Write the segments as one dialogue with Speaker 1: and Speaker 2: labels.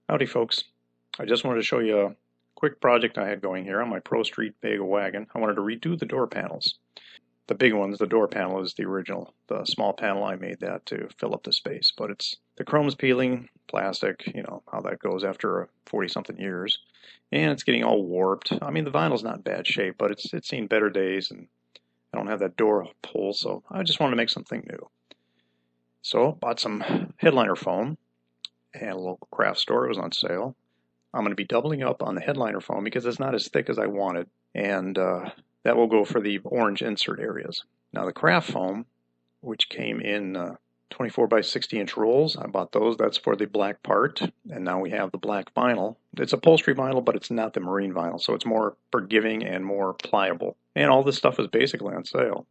Speaker 1: Howdy folks. I just wanted to show you a quick project I had going here on my Pro Street Vega wagon. I wanted to redo the door panels. The big ones, the door panel is the original. The small panel, I made that to fill up the space, but the chrome's peeling, plastic, you know how that goes after 40-something years, and it's getting all warped. I mean, the vinyl's not in bad shape, but it's seen better days, and I don't have that door pull, so I just wanted to make something new. So bought some headliner foam at a local craft store. It was on sale. I'm going to be doubling up on the headliner foam because it's not as thick as I wanted, and that will go for the orange insert areas. Now the craft foam, which came in 24 by 60 inch rolls, I bought those. That's for the black part, and now we have the black vinyl. It's upholstery vinyl, but it's not the marine vinyl, so it's more forgiving and more pliable. And all this stuff is basically on sale.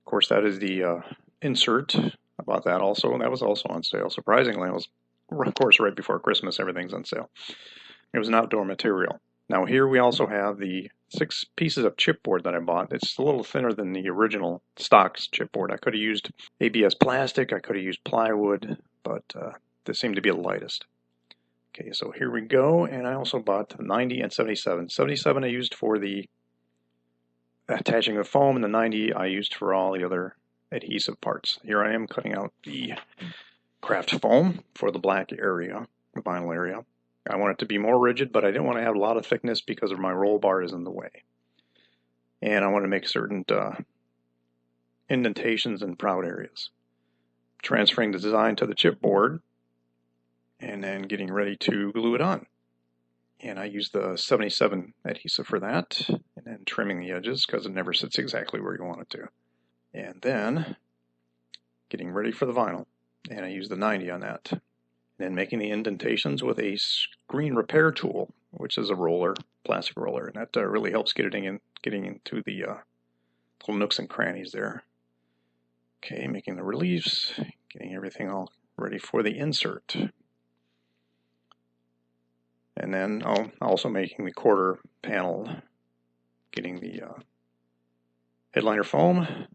Speaker 1: Of course, that is the insert. I bought that also, and that was also on sale. Surprisingly, it was, of course, right before Christmas, everything's on sale. It was an outdoor material. Now here we also have the 6 pieces of chipboard that I bought. It's a little thinner than the original stock chipboard. I could have used ABS plastic, I could have used plywood, but this seemed to be the lightest. Okay, so here we go, and I also bought the 90 and 77. 77 I used for the attaching the foam, and the 90 I used for all the other adhesive parts. Here I am cutting out the craft foam for the black area, the vinyl area. I want it to be more rigid, but I didn't want to have a lot of thickness because of my roll bar is in the way. And I want to make certain indentations in proud areas. Transferring the design to the chipboard and then getting ready to glue it on. And I use the 77 adhesive for that, and then trimming the edges because it never sits exactly where you want it to. And then getting ready for the vinyl, and I use the 90 on that. Then making the indentations with a screen repair tool, which is a roller, plastic roller, and that really helps getting into the little nooks and crannies there. Okay, making the reliefs, getting everything all ready for the insert. And then also making the quarter panel, getting the headliner foam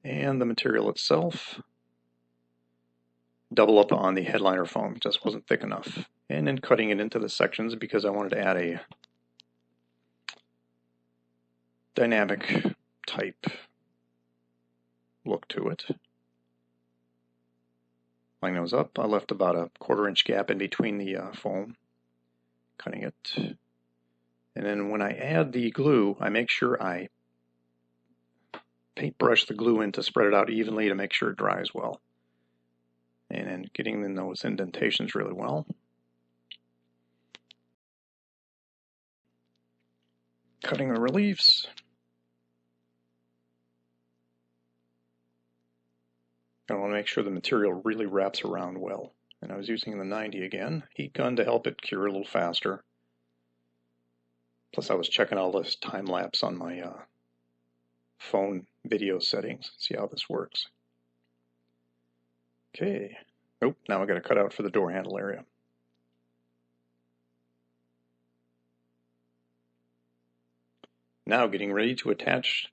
Speaker 1: and the material itself. Double up on the headliner foam, it just wasn't thick enough. And then cutting it into the sections because I wanted to add a dynamic type look to it. Line those up. I left about a 1/4 inch gap in between the foam, cutting it. And then when I add the glue, I make sure I paintbrush the glue in to spread it out evenly to make sure it dries well. And then getting in those indentations really well. Cutting the reliefs. I want to make sure the material really wraps around well. And I was using the 90 again, heat gun, to help it cure a little faster. Plus I was checking all this time lapse on my phone video settings, see how this works. Okay, oh, now I got to cut out for the door handle area. Now getting ready to attach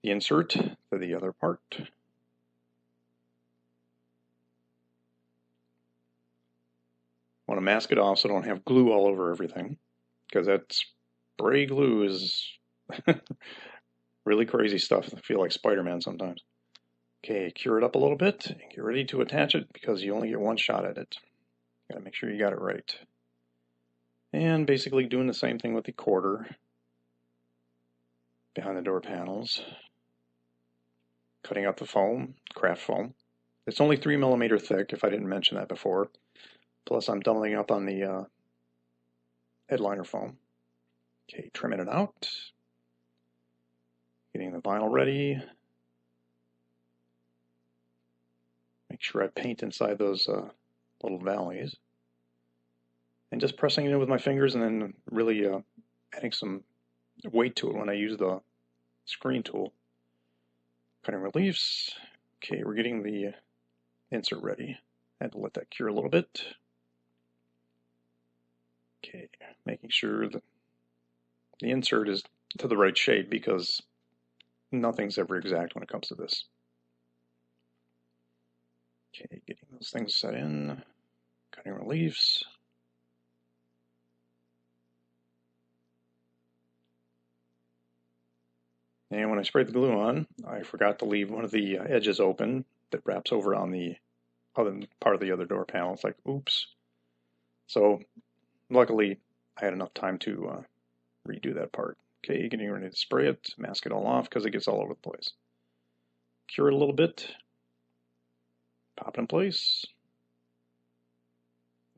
Speaker 1: the insert to the other part. Want to mask it off so I don't have glue all over everything, because that spray glue is really crazy stuff. I feel like Spider-Man sometimes. Okay, cure it up a little bit and get ready to attach it because you only get one shot at it. Gotta make sure you got it right. And basically doing the same thing with the quarter behind the door panels. Cutting out the foam, craft foam. It's only 3 millimeter thick, if I didn't mention that before. Plus I'm doubling up on the headliner foam. Okay, trimming it out. Getting the vinyl ready. Make sure I paint inside those little valleys. And just pressing it in with my fingers and then really adding some weight to it when I use the screen tool. Cutting reliefs. Okay, we're getting the insert ready. I had to let that cure a little bit. Okay, making sure that the insert is to the right shape because nothing's ever exact when it comes to this. Okay, getting those things set in. Cutting reliefs. And when I sprayed the glue on, I forgot to leave one of the edges open that wraps over on the other part of the other door panel. It's like, oops. So luckily, I had enough time to redo that part. Okay, getting ready to spray it, mask it all off because it gets all over the place. Cure it a little bit, pop it in place,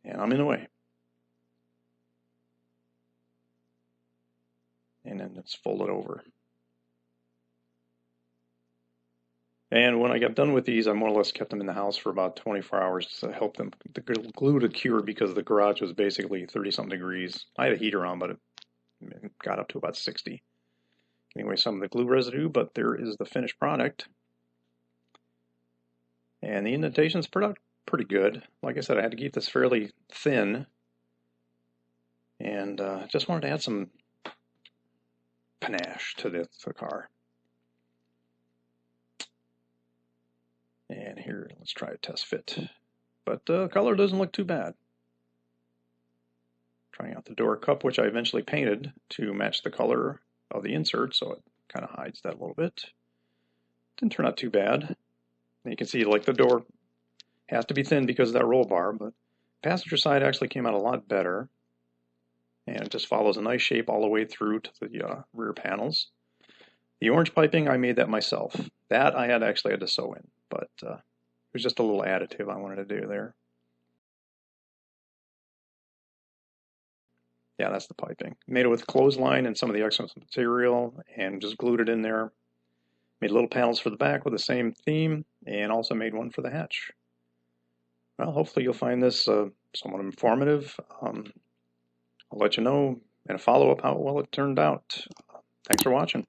Speaker 1: and I'm in the way. And then it's folded over. And when I got done with these, I more or less kept them in the house for about 24 hours to help them, the glue to cure, because the garage was basically 30-something degrees. I had a heater on, but it got up to about 60. Anyway, some of the glue residue, but there is the finished product. And the indentation's pretty good. Like I said, I had to keep this fairly thin. And just wanted to add some panache to the car. And here, let's try a test fit. But the color doesn't look too bad. Trying out the door cup, which I eventually painted to match the color of the insert, so it kind of hides that a little bit. Didn't turn out too bad. And you can see, like, the door has to be thin because of that roll bar, but passenger side actually came out a lot better. And it just follows a nice shape all the way through to the rear panels. The orange piping, I made that myself. That I actually had to sew in, but it was just a little additive I wanted to do there. Yeah, that's the piping. Made it with clothesline and some of the excess material and just glued it in there. Made little panels for the back with the same theme, and also made one for the hatch. Well, hopefully you'll find this somewhat informative. I'll let you know in a follow-up how well it turned out. Thanks for watching.